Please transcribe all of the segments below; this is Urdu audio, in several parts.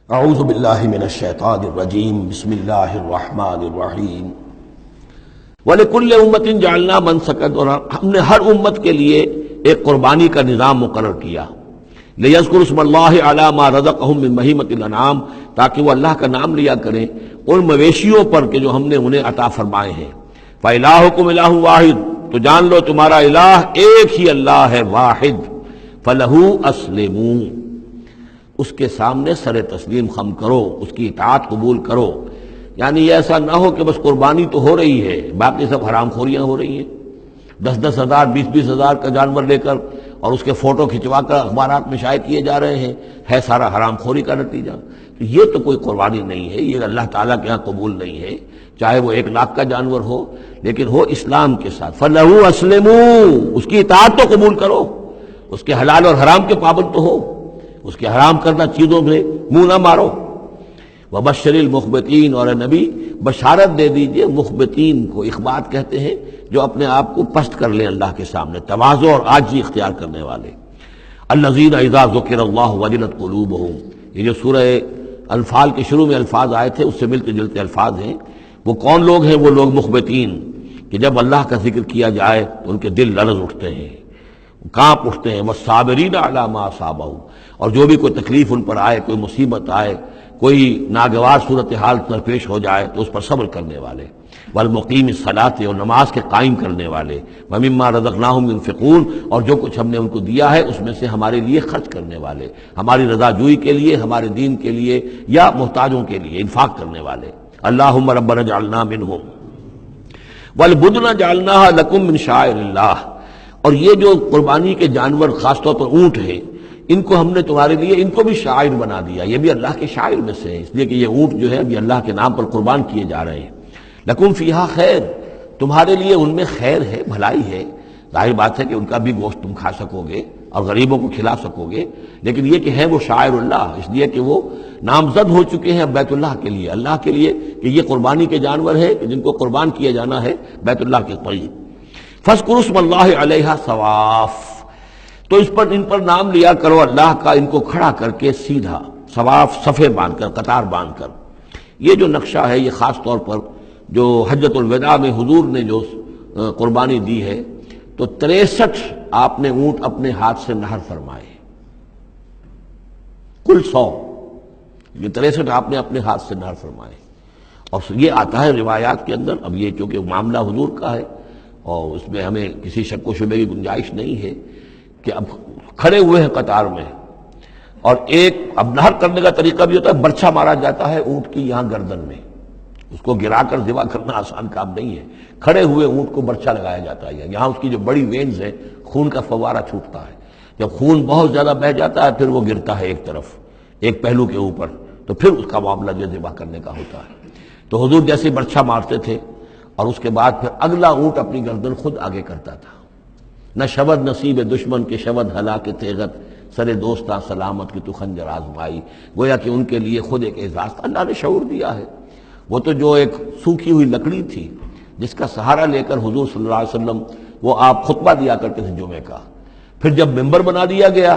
اعوذ باللہ من الشیطان الرجیم بسم اللہ الرحمن الرحیم وَلِكُلِّ أُمَّةٍ جَعَلْنَا مَنْسَكًا، اور ہم نے ہر امت کے لیے ایک قربانی کا نظام مقرر کیا، لِيَذْكُرُوا اسْمَ اللَّهِ عَلَىٰ مَا رَزَقَهُم مِّن بَهِيمَةِ الْأَنْعَامِ، تاکہ وہ اللہ کا نام لیا کریں ان مویشیوں پر کہ جو ہم نے انہیں عطا فرمائے ہیں۔ فَإِلَٰهُكُمْ إِلَٰهٌ وَاحِدٌ، تو جان لو تمہارا الہ ایک ہی اللہ ہے، واحد۔ فَلَهُ أَسْلِمُوا، اس کے سامنے سر تسلیم خم کرو، اس کی اطاعت قبول کرو۔ یعنی یہ ایسا نہ ہو کہ بس قربانی تو ہو رہی ہے، باقی سب حرام خوریاں ہو رہی ہیں، 10-10 ہزار 20-20 ہزار کا جانور لے کر اور اس کے فوٹو کھنچوا کر اخبارات میں شائع کیے جا رہے ہیں، ہے سارا حرام خوری کا نتیجہ۔ تو یہ تو کوئی قربانی نہیں ہے، یہ اللہ تعالیٰ کے ہاں قبول نہیں ہے، چاہے وہ 1 لاکھ کا جانور ہو لیکن ہو اسلام کے ساتھ۔ فَلَهُ أَسْلِمُوا، اس کی اطاعت تو قبول کرو، اس کے حلال اور حرام کے پابند تو ہو، اس کے حرام کردہ چیزوں میں منہ نہ مارو۔ وَبَشِّرِ الْمُخْبِتِينَ، اور اے نبی بشارت دے دیجئے مخبتین کو، اخبات کہتے ہیں جو اپنے آپ کو پست کر لیں اللہ کے سامنے، تواضع اور عاجزی اختیار کرنے والے۔ الَّذِينَ إِذَا ذُكِرَ اللَّهُ وَجِلَتْ قُلُوبُهُمْ، یہ جو سورہ انفال کے شروع میں الفاظ آئے تھے اس سے ملتے جلتے الفاظ ہیں۔ وہ کون لوگ ہیں؟ وہ لوگ مخبتین کہ جب اللہ کا ذکر کیا جائے تو ان کے دل لرز اٹھتے ہیں، کانپ اٹھتے ہیں۔ وَالصَّابِرِينَ عَلَىٰ مَا أَصَابَهُمْ، اور جو بھی کوئی تکلیف ان پر آئے، کوئی مصیبت آئے، کوئی ناگوار صورتحال درپیش ہو جائے تو اس پر صبر کرنے والے۔ والمقیم الصلاۃ، اور نماز کے قائم کرنے والے۔ ومما رزقناہم ينفقون، اور جو کچھ ہم نے ان کو دیا ہے اس میں سے ہمارے لیے خرچ کرنے والے، ہماری رضا جوئی کے لیے، ہمارے دین کے لیے یا محتاجوں کے لیے انفاق کرنے والے۔ اللہم ربنا اجعلنا منہم والبدن جعلناها لکم من شعائر اللہ، اور یہ جو قربانی کے جانور خاص طور پر اونٹ ہیں، ان کو ہم نے تمہارے لیے ان کو بھی شاعر بنا دیا، یہ بھی اللہ کے شاعر میں سے ہے، اس لیے کہ یہ اونٹ جو ہے ابھی اللہ کے نام پر قربان کیے جا رہے ہیں۔ لکم فیہا خیر، تمہارے لیے ان میں خیر ہے، بھلائی ہے۔ ظاہر بات ہے کہ ان کا بھی گوشت تم کھا سکو گے اور غریبوں کو کھلا سکو گے، لیکن یہ کہ ہے وہ شاعر اللہ، اس لیے کہ وہ نامزد ہو چکے ہیں بیت اللہ کے لیے، اللہ کے لیے کہ یہ قربانی کے جانور ہے کہ جن کو قربان کیا جانا ہے بیت اللہ کے قریب۔ فاذکروا اسم اللہ علیہا صواف، تو ان پر نام لیا کرو اللہ کا، ان کو کھڑا کر کے سیدھا، صواف صفے باندھ کر، قطار باندھ کر۔ یہ جو نقشہ ہے یہ خاص طور پر جو حجۃ الوداع میں حضور نے جو قربانی دی ہے تو 63 آپ نے اونٹ اپنے ہاتھ سے نہر فرمائے، کل 100، یہ 63 آپ نے اپنے ہاتھ سے نہر فرمائے۔ اور یہ آتا ہے روایات کے اندر، اب یہ چونکہ معاملہ حضور کا ہے اور اس میں ہمیں کسی شک و شبے کی گنجائش نہیں ہے کہ اب کھڑے ہوئے ہیں قطار میں، اور ایک اب نہر کرنے کا طریقہ بھی ہوتا ہے، برچھا مارا جاتا ہے اونٹ کی یہاں گردن میں، اس کو گرا کر ذبح کرنا آسان کام نہیں ہے، کھڑے ہوئے اونٹ کو برچھا لگایا جاتا ہے، یہاں اس کی جو بڑی وینز ہے خون کا فوارہ چھوٹتا ہے، جب خون بہت زیادہ بہہ جاتا ہے پھر وہ گرتا ہے ایک طرف، ایک پہلو کے اوپر، تو پھر اس کا معاملہ جو ذبح کرنے کا ہوتا ہے۔ تو حضور جیسے برچھا مارتے تھے اور اس کے بعد پھر اگلا اونٹ اپنی گردن خود آگے کرتا تھا۔ نہ شبد نصیب دشمن کے شبد ہلاک تیغت، سر دوستاں سلامت کی تو خنجر آزمائی، گویا کہ ان کے لیے خود ایک اعزاز اللہ نے شعور دیا ہے۔ وہ تو جو ایک سوکھی ہوئی لکڑی تھی جس کا سہارا لے کر حضور صلی اللہ علیہ وسلم وہ آپ خطبہ دیا کرتے تھے جمعے کا، پھر جب ممبر بنا دیا گیا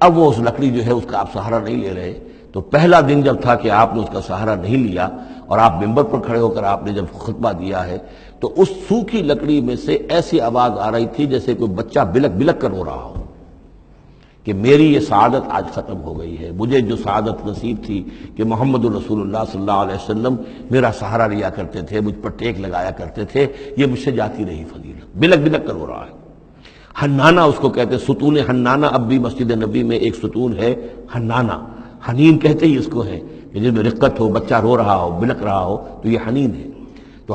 اب وہ اس لکڑی جو ہے اس کا آپ سہارا نہیں لے رہے، تو پہلا دن جب تھا کہ آپ نے اس کا سہارا نہیں لیا اور آپ ممبر پر کھڑے ہو کر آپ نے جب خطبہ دیا ہے تو اس سوکھی لکڑی میں سے ایسی آواز آ رہی تھی جیسے کوئی بچہ بلک بلک کر رو رہا ہو کہ میری یہ سعادت آج ختم ہو گئی ہے، مجھے جو سعادت نصیب تھی کہ محمد الرسول اللہ صلی اللہ علیہ وسلم میرا سہارا لیا کرتے تھے، مجھ پر ٹیک لگایا کرتے تھے، یہ مجھ سے جاتی رہی فضیلت، بلک بلک کر رو رہا ہے۔ حنانہ اس کو کہتے ہیں، ستون حنانہ، اب بھی مسجد نبی میں ایک ستون ہے حنانہ، حنین کہتے ہی اس کو ہے کہ جس میں رقت ہو، بچہ رو رہا ہو، بلک رہا ہو تو یہ حنین ہے، تو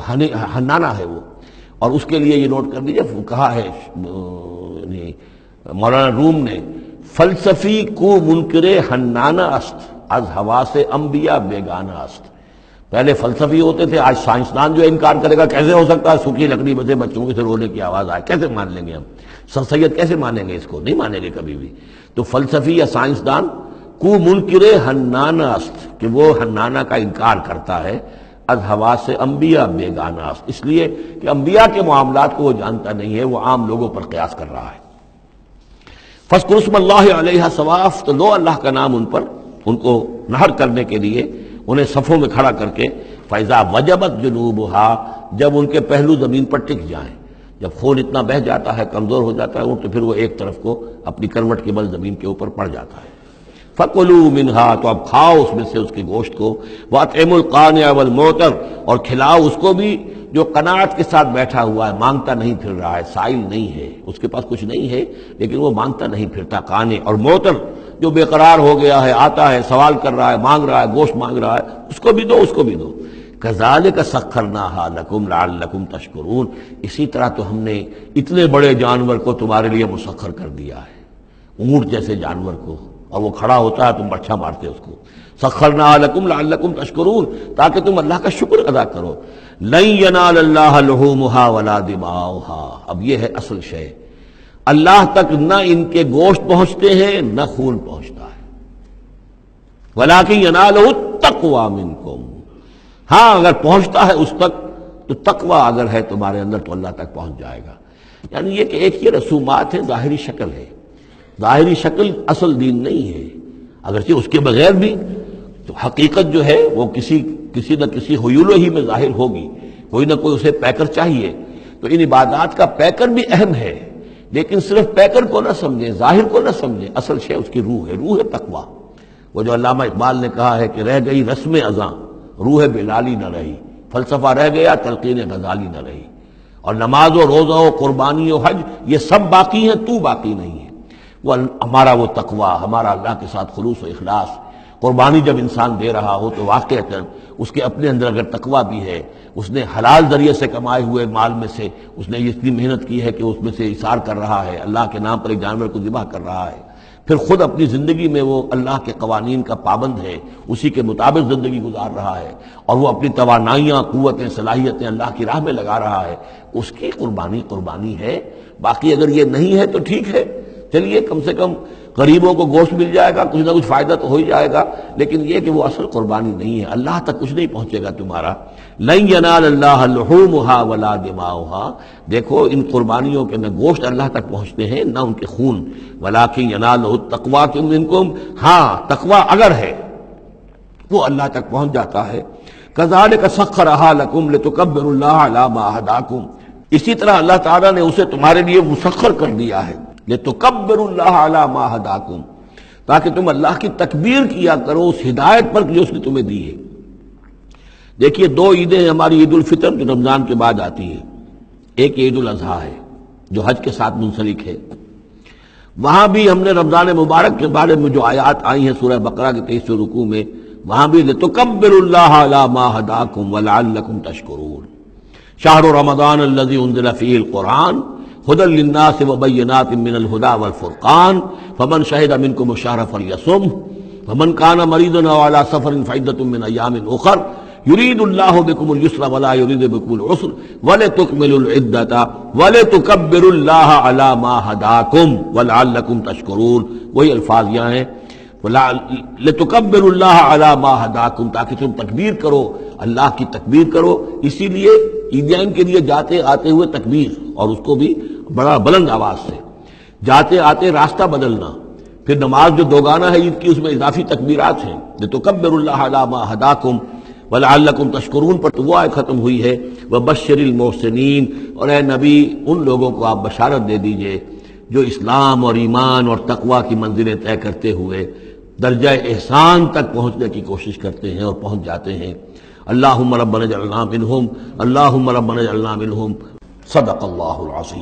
حنانہ ہے وہ۔ اور اس کے لیے یہ نوٹ کر دیجیے، کہا ہے مولانا روم نے، فلسفی کو منکر حنانہ است، از حواس انبیاء بیگانہ است۔ پہلے فلسفی ہوتے تھے، آج سائنسدان جو انکار کرے گا کیسے ہو سکتا ہے سوکھی لکڑی میں سے بچوں کے رونے کی آواز آئے، کیسے مان لیں گے ہم؟ سر سید کیسے مانیں گے اس کو؟ نہیں مانیں گے کبھی بھی۔ تو فلسفی یا سائنسدان کو منکر حنانہ است، کہ وہ حنانہ کا انکار کرتا ہے، از حواس انبیاء بیگانہ است، اس لیے کہ انبیاء کے معاملات کو وہ جانتا نہیں ہے، وہ عام لوگوں پر قیاس کر رہا ہے۔ فاذکروا اسم اللہ علیہا صواف، تو لو اللہ کا نام ان پر ان کو نہر کرنے کے لیے انہیں صفوں میں کھڑا کر کے فیضا وجبت جنوبها، جب ان کے پہلو زمین پر ٹک جائیں، جب خون اتنا بہہ جاتا ہے، کمزور ہو جاتا ہے تو پھر وہ ایک طرف کو اپنی کروٹ کے بل زمین کے اوپر پڑ جاتا ہے۔ فَكُلُوا مِنْهَا، تو اب کھاؤ اس میں سے اس کے گوشت کو، وَأَطْعِمُوا الْقَانِعَ وَالْمُعْتَرَ، اور کھلاؤ اس کو بھی جو قناعت کے ساتھ بیٹھا ہوا ہے، مانگتا نہیں پھر رہا ہے، سائل نہیں ہے، اس کے پاس کچھ نہیں ہے لیکن وہ مانگتا نہیں پھرتا، قانع، اور معتر جو بے قرار ہو گیا ہے، آتا ہے، سوال کر رہا ہے، مانگ رہا ہے، گوشت مانگ رہا ہے، اس کو بھی دو، اس کو بھی دو۔ كَذَلِكَ سَخَّرْنَاهَا لَكُمْ لَعَلَّكُمْ تَشْكُرُونَ، اسی طرح تو ہم نے اتنے بڑے جانور کو تمہارے لیے مسخر کر دیا ہے، اونٹ جیسے جانور کو، اور وہ کھڑا ہوتا ہے تم بچھا مارتے اس کو، سخرناها لکم لعلکم تشکرون، تاکہ تم اللہ کا شکر ادا کرو۔ لن ینال اللہ لحومها ولا دماؤها، اب یہ ہے اصل شے، اللہ تک نہ ان کے گوشت پہنچتے ہیں نہ خون پہنچتا ہے، ولکن ینالہ التقوی منکم، ہاں اگر پہنچتا ہے اس تک تو تقوی اگر ہے تمہارے اندر تو اللہ تک پہنچ جائے گا۔ یعنی یہ کہ ایک یہ رسومات ہے، ظاہری شکل ہے، ظاہری شکل اصل دین نہیں ہے، اگرچہ اس کے بغیر بھی تو حقیقت جو ہے وہ کسی نہ کسی حیول ہی میں ظاہر ہوگی، کوئی نہ کوئی اسے پیکر چاہیے۔ تو ان عبادات کا پیکر بھی اہم ہے، لیکن صرف پیکر کو نہ سمجھیں، ظاہر کو نہ سمجھیں، اصل شے اس کی روح ہے، روح تقوی۔ وہ جو علامہ اقبال نے کہا ہے کہ رہ گئی رسم ازاں روح بلالی نہ رہی، فلسفہ رہ گیا تلقین غزالی نہ رہی، اور نماز و روزہ و قربانی و حج یہ سب باقی ہیں، تو باقی نہیں ہے۔ وہ ہمارا وہ تقوی، ہمارا اللہ کے ساتھ خلوص و اخلاص، قربانی جب انسان دے رہا ہو تو واقعتاً اس کے اپنے اندر اگر تقوی بھی ہے، اس نے حلال ذریعے سے کمائے ہوئے مال میں سے اس نے اتنی محنت کی ہے کہ اس میں سے اثار کر رہا ہے، اللہ کے نام پر ایک جانور کو ذبح کر رہا ہے، پھر خود اپنی زندگی میں وہ اللہ کے قوانین کا پابند ہے، اسی کے مطابق زندگی گزار رہا ہے، اور وہ اپنی توانائیاں، قوتیں، صلاحیتیں اللہ کی راہ میں لگا رہا ہے، اس کی قربانی ہے۔ باقی اگر یہ نہیں ہے تو ٹھیک ہے، چلیے کم سے کم غریبوں کو گوشت مل جائے گا، کچھ نہ کچھ فائدہ تو ہو ہی جائے گا، لیکن یہ کہ وہ اصل قربانی نہیں ہے، اللہ تک کچھ نہیں پہنچے گا تمہارا۔ لن ینال اللہ لحومها ولا دماؤها، دیکھو ان قربانیوں کے نہ گوشت اللہ تک پہنچتے ہیں نہ ان کے خون، ولکن ینالہ التقوی منکم، ہاں تقوی اگر ہے وہ اللہ تک پہنچ جاتا ہے۔ کذالک سخرھا لکم لتکبروا اللہ علی ما ھداکم، اسی طرح اللہ تعالیٰ نے اسے تمہارے لیے مسخر کر دیا ہے، لتکبروا اللہ علی ما ھداکم، تاکہ تم اللہ کی تکبیر کیا کرو اس ہدایت پر جو اس نے تمہیں دی ہے۔ دیکھیے دو عیدیں ہیں ہماری، عید الفطر جو رمضان کے بعد آتی ہے، ایک عید الاضحیٰ ہے جو حج کے ساتھ منسلک ہے۔ وہاں بھی ہم نے رمضان مبارک کے بارے میں جو آیات آئی ہیں سورہ بقرہ کے 23 رکوع میں، وہاں بھی لتکبروا اللہ علی ما ھداکم ولعلکم تشکرون۔ شہر رمضان الذی انزل فیہ القرآن ھدی للناس وبینات من الھدی والفرقان فمن شہد منکم الشہر فلیصم ومن کان مریضا او علی سفر فعدۃ من ایام اخر یرید اللہ بکم الیسر ولا یرید بکم العسر ولتکملوا العدۃ ولتکبروا اللہ علی ما ھداکم ولعلکم تشکرون۔ وہی الفاظ یہاں ہیں، لتکبروا اللہ علی ما ھداکم، تاکہ تم تکبیر کرو، اللہ کی تکبیر کرو۔ اسی لیے عیدین کے لیے جاتے آتے ہوئے تکبیر، اور اس کو بھی بڑا بلند آواز سے، جاتے آتے راستہ بدلنا، پھر نماز جو دوگانہ ہے عید کی اس میں اضافی تکبیرات ہیں، لتکبروا اللہ علی ما ھداکم ولعلکم تشکرون پر تو وہ آیت ختم ہوئی ہے، وبشر المحسنین، اور اے نبی ان لوگوں کو آپ بشارت دے دیجئے جو اسلام اور ایمان اور تقوی کی منزلیں طے کرتے ہوئے درجہ احسان تک پہنچنے کی کوشش کرتے ہیں اور پہنچ جاتے ہیں۔ اللہم ربنا اجعلنا منہم، اللہم ربنا اجعلنا منہم۔ صدق اللہ العظیم۔